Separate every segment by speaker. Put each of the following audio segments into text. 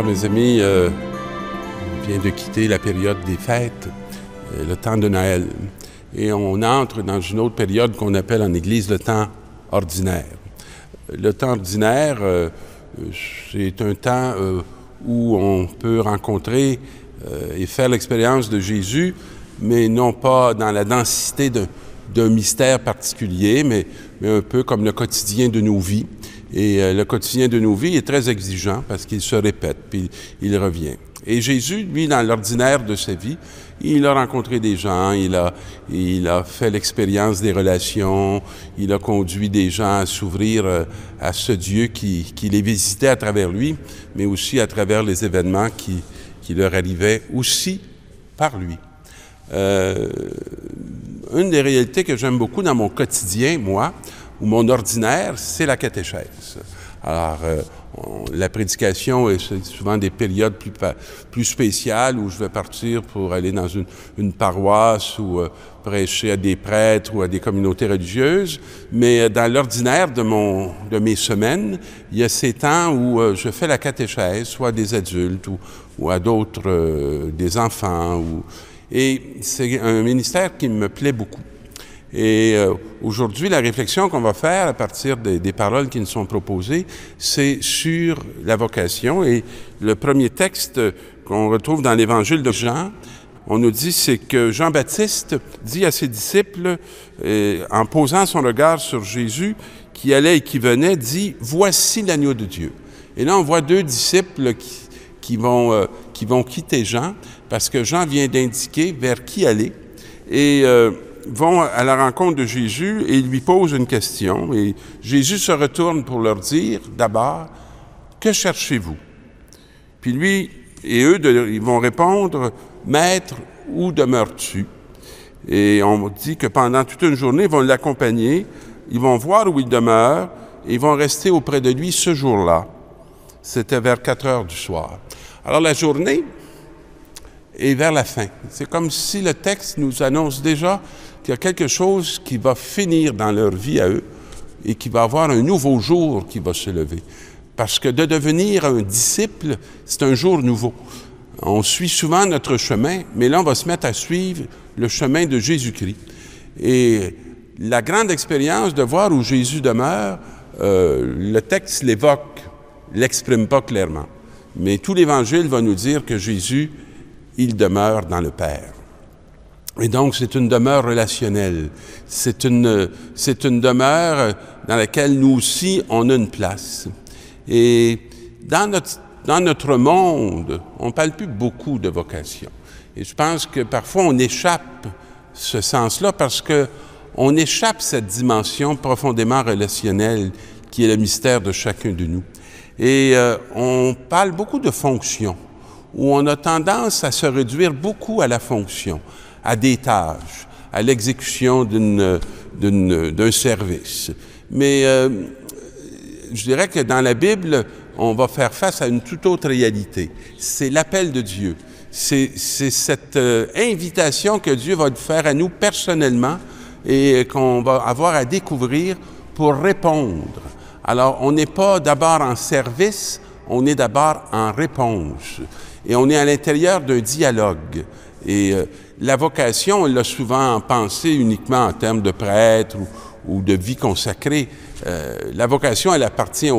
Speaker 1: Alors, mes amis, on vient de quitter la période des fêtes, le temps de Noël. Et on entre dans une autre période qu'on appelle en Église le temps ordinaire. Le temps ordinaire, c'est un temps où on peut rencontrer et faire l'expérience de Jésus, mais non pas dans la densité d'un mystère particulier, mais un peu comme le quotidien de nos vies. Et le quotidien de nos vies est très exigeant parce qu'il se répète, puis il revient. Et Jésus, lui, dans l'ordinaire de sa vie, il a rencontré des gens, il a fait l'expérience des relations, il a conduit des gens à s'ouvrir à ce Dieu qui les visitait à travers lui, mais aussi à travers les événements qui leur arrivaient aussi par lui. Une des réalités que j'aime beaucoup dans mon quotidien, moi, ou mon ordinaire, c'est la catéchèse. Alors, la prédication, c'est souvent des périodes plus spéciales où je vais partir pour aller dans une paroisse ou prêcher à des prêtres ou à des communautés religieuses. Mais dans l'ordinaire de mes semaines, il y a ces temps où je fais la catéchèse, soit des adultes ou à d'autres, des enfants. Et c'est un ministère qui me plaît beaucoup. Et aujourd'hui, la réflexion qu'on va faire à partir des paroles qui nous sont proposées, c'est sur la vocation. Et le premier texte qu'on retrouve dans l'Évangile de Jean, on nous dit, c'est que Jean-Baptiste dit à ses disciples, en posant son regard sur Jésus, qui allait et qui venait, dit « Voici l'agneau de Dieu ». Et là, on voit deux disciples qui vont quitter Jean, parce que Jean vient d'indiquer vers qui aller. Et vont à la rencontre de Jésus et lui posent une question. Et Jésus se retourne pour leur dire, d'abord, « Que cherchez-vous? » Puis lui et eux, ils vont répondre, « Maître, où demeures-tu? » Et on dit que pendant toute une journée, ils vont l'accompagner, ils vont voir où il demeure, et ils vont rester auprès de lui ce jour-là. C'était vers 4 heures du soir. Alors la journée est vers la fin. C'est comme si le texte nous annonce déjà qu'il y a quelque chose qui va finir dans leur vie à eux et qui va avoir un nouveau jour qui va se lever. Parce que de devenir un disciple, c'est un jour nouveau. On suit souvent notre chemin, mais là, on va se mettre à suivre le chemin de Jésus-Christ. Et la grande expérience de voir où Jésus demeure, le texte l'évoque, l'exprime pas clairement. Mais tout l'Évangile va nous dire que Jésus, il demeure dans le Père. Et donc, c'est une demeure relationnelle. C'est une demeure dans laquelle nous aussi, on a une place. Et dans notre monde, on ne parle plus beaucoup de vocation. Et je pense que parfois, on échappe ce sens-là parce qu'on échappe cette dimension profondément relationnelle qui est le mystère de chacun de nous. Et on parle beaucoup de fonction, où on a tendance à se réduire beaucoup à la fonction, à des tâches, à l'exécution d'un service. Mais je dirais que dans la Bible, on va faire face à une toute autre réalité. C'est l'appel de Dieu. C'est cette invitation que Dieu va faire à nous personnellement et qu'on va avoir à découvrir pour répondre. Alors, on n'est pas d'abord en service, on est d'abord en réponse. Et on est à l'intérieur d'un dialogue. Et la vocation, on l'a souvent pensé uniquement en termes de prêtre ou de vie consacrée. La vocation, elle appartient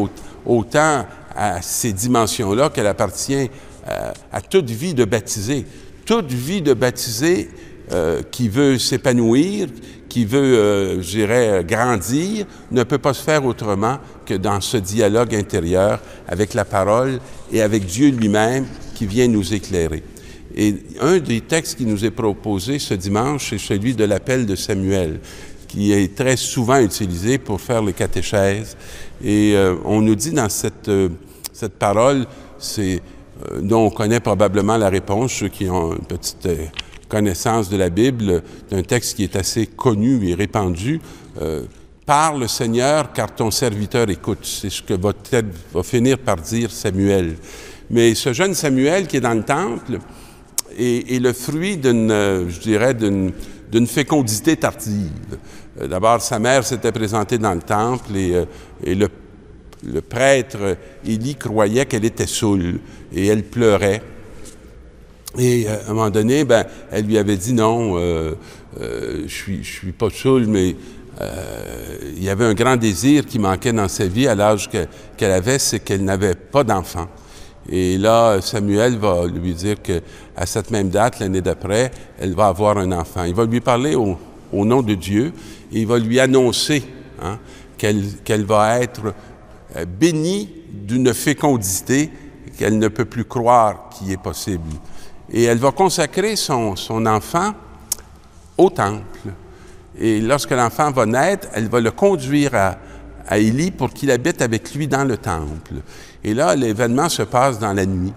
Speaker 1: autant à ces dimensions-là qu'elle appartient à toute vie de baptisé. Toute vie de baptisé qui veut s'épanouir, qui veut, je dirais, grandir, ne peut pas se faire autrement que dans ce dialogue intérieur avec la parole et avec Dieu lui-même qui vient nous éclairer. Et un des textes qui nous est proposé ce dimanche, c'est celui de l'appel de Samuel, qui est très souvent utilisé pour faire les catéchèses. Et on nous dit dans cette parole, dont on connaît probablement la réponse, ceux qui ont une petite connaissance de la Bible, d'un texte qui est assez connu et répandu, parle Seigneur, car ton serviteur écoute. C'est ce que va finir par dire Samuel. Mais ce jeune Samuel qui est dans le temple est le fruit je dirais, d'une fécondité tardive. D'abord, sa mère s'était présentée dans le temple et le prêtre Élie croyait qu'elle était saoule et elle pleurait. Et à un moment donné, elle lui avait dit non, je suis pas saoule, mais il y avait un grand désir qui manquait dans sa vie à l'âge qu'elle avait, c'est qu'elle n'avait pas d'enfant. Et là, Samuel va lui dire qu'à cette même date, l'année d'après, elle va avoir un enfant. Il va lui parler au nom de Dieu et il va lui annoncer qu'elle va être bénie d'une fécondité qu'elle ne peut plus croire qui est possible. Et elle va consacrer son enfant au temple. Et lorsque l'enfant va naître, elle va le conduire à Élie pour qu'il habite avec lui dans le temple. Et là, l'événement se passe dans la nuit.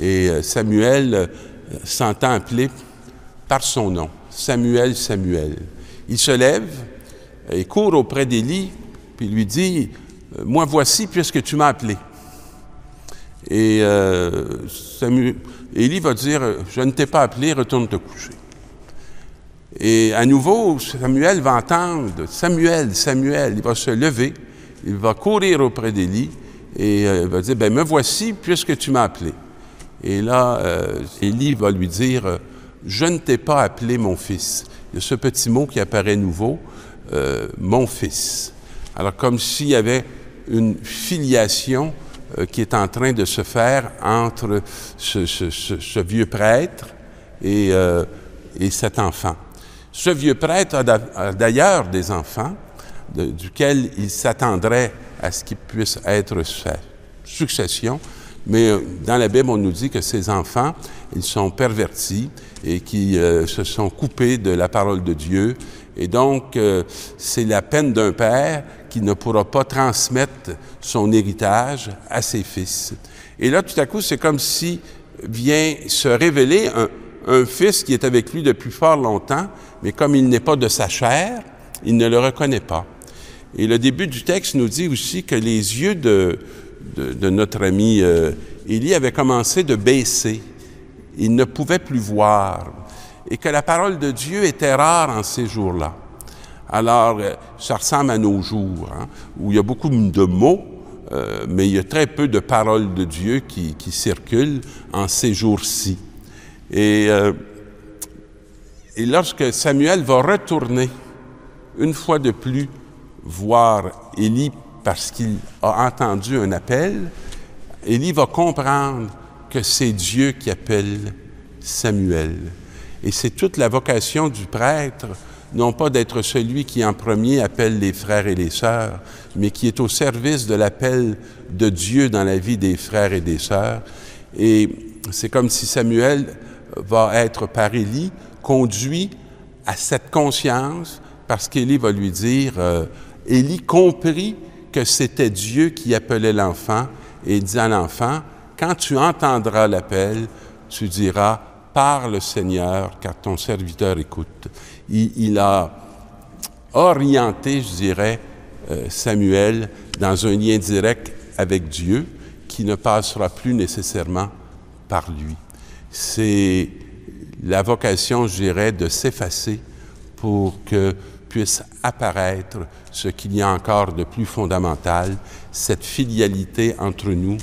Speaker 1: Et Samuel s'entend appeler par son nom. Samuel, Samuel. Il se lève et court auprès d'Élie, puis lui dit, « Moi voici, puisque tu m'as appelé. » Et Élie va dire, « Je ne t'ai pas appelé, retourne te coucher. » Et à nouveau, Samuel va entendre « Samuel, Samuel », il va se lever, il va courir auprès d'Élie et il va dire « Me voici, puisque tu m'as appelé. » Et là, Élie va lui dire « Je ne t'ai pas appelé mon fils. » Il y a ce petit mot qui apparaît nouveau, « mon fils ». Alors, comme s'il y avait une filiation qui est en train de se faire entre ce vieux prêtre et cet enfant. Ce vieux prêtre a d'ailleurs des enfants, duquel il s'attendrait à ce qu'il puisse être sa succession, mais dans la Bible, on nous dit que ces enfants, ils sont pervertis et qui se sont coupés de la parole de Dieu. Et donc, c'est la peine d'un père qui ne pourra pas transmettre son héritage à ses fils. Et là, tout à coup, c'est comme si vient se révéler un fils qui est avec lui depuis fort longtemps, mais comme il n'est pas de sa chair, il ne le reconnaît pas. Et le début du texte nous dit aussi que les yeux de notre ami Élie avaient commencé de baisser. Il ne pouvait plus voir. Et que la parole de Dieu était rare en ces jours-là. Alors, ça ressemble à nos jours, où il y a beaucoup de mots, mais il y a très peu de paroles de Dieu qui circulent en ces jours-ci. Et lorsque Samuel va retourner, une fois de plus, voir Élie parce qu'il a entendu un appel, Élie va comprendre que c'est Dieu qui appelle Samuel. Et c'est toute la vocation du prêtre, non pas d'être celui qui en premier appelle les frères et les sœurs, mais qui est au service de l'appel de Dieu dans la vie des frères et des sœurs. Et c'est comme si Samuel va être par Élie conduit à cette conscience, parce qu'Élie va lui dire, Élie comprit que c'était Dieu qui appelait l'enfant, et dit à l'enfant, quand tu entendras l'appel, tu diras, parle Seigneur, car ton serviteur écoute. Il a orienté, je dirais, Samuel dans un lien direct avec Dieu qui ne passera plus nécessairement par lui. C'est la vocation, je dirais, de s'effacer pour que puisse apparaître ce qu'il y a encore de plus fondamental, cette filialité entre nous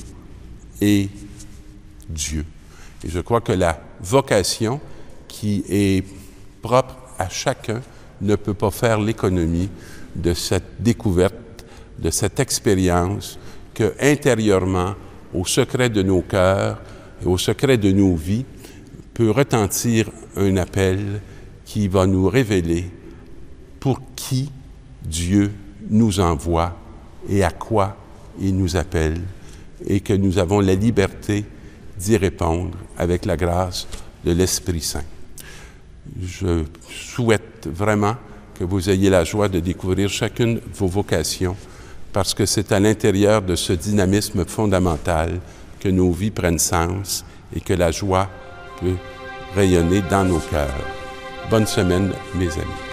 Speaker 1: et Dieu. Et je crois que la vocation qui est propre à chacun ne peut pas faire l'économie de cette découverte, de cette expérience que intérieurement, au secret de nos cœurs et au secret de nos vies, peut retentir un appel qui va nous révéler pour qui Dieu nous envoie et à quoi il nous appelle, et que nous avons la liberté d'y répondre avec la grâce de l'Esprit Saint. Je souhaite vraiment que vous ayez la joie de découvrir chacune vos vocations, parce que c'est à l'intérieur de ce dynamisme fondamental que nos vies prennent sens et que la joie peut rayonner dans nos cœurs. Bonne semaine, mes amis.